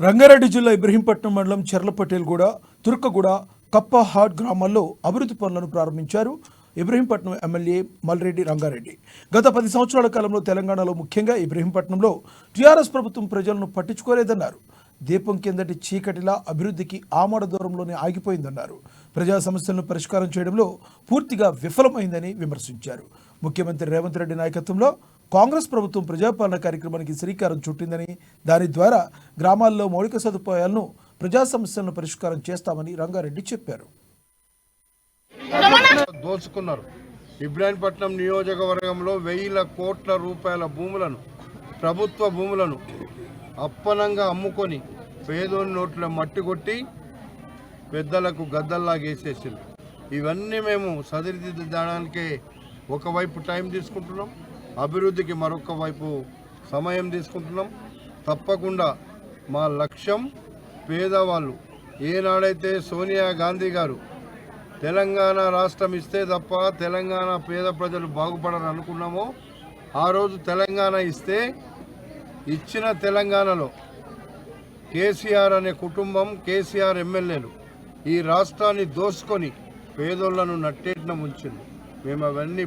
రంగారెడ్డి జిల్లా ఇబ్రహీంపట్నం మండలం చెర్లపటేల్గూడ, తుర్కగూడ, కప్పహాడ్ గ్రామాల్లో అభివృద్ధి పనులను ప్రారంభించారు ఇబ్రహీంపట్నం ఎమ్మెల్యే మల్రెడ్డి రంగారెడ్డి. గత 10 సంవత్సరాల కాలంలో తెలంగాణలో ముఖ్యంగా ఇబ్రహీంపట్నంలో టీఆర్ఎస్ ప్రభుత్వం ప్రజలను పట్టించుకోలేదన్నారు. దీపం కిందటి చీకటిలా అభివృద్ధికి ఆమడ దూరంలోనే ఆగిపోయిందన్నారు. ప్రజా సమస్యలను పరిష్కారం చేయడంలో పూర్తిగా విఫలమైందని విమర్శించారు. ముఖ్యమంత్రి రేవంత్ రెడ్డి నాయకత్వంలో కాంగ్రెస్ ప్రభుత్వం ప్రజాపాలన కార్యక్రమానికి శ్రీకారం చుట్టిందని, దాని ద్వారా గ్రామాల్లో మౌలిక సదుపాయాలను, ప్రజా సమస్యలను పరిష్కారం చేస్తామని రంగారెడ్డి చెప్పారు. దోచుకున్నారు. ఇబ్రహీంపట్నం నియోజకవర్గంలో వేల కోట్ల రూపాయల భూములను, ప్రభుత్వ భూములను అప్పనంగా అమ్ముకొని పేదోని నోట్ల మట్టి కొట్టి పెద్దలకు గద్దల్లాగేసేసింది. ఇవన్నీ మేము సరిదిద్దడానికే ఒకవైపు టైం తీసుకుంటున్నాం, అభివృద్ధికి మరొక వైపు సమయం తీసుకుంటున్నాం. తప్పకుండా మా లక్ష్యం పేదవాళ్ళు. ఏనాడైతే సోనియా గాంధీ గారు తెలంగాణ రాష్ట్రం ఇస్తే తప్ప తెలంగాణ పేద ప్రజలు బాగుపడని అనుకున్నామో, ఆ రోజు తెలంగాణ ఇస్తే ఇచ్చిన తెలంగాణలో కేసీఆర్ అనే కుటుంబం, కేసీఆర్ ఎమ్మెల్యేలు ఈ రాష్ట్రాన్ని దోసుకొని పేదోళ్లను నట్టేట్న ముంచింది. మేము అవన్నీ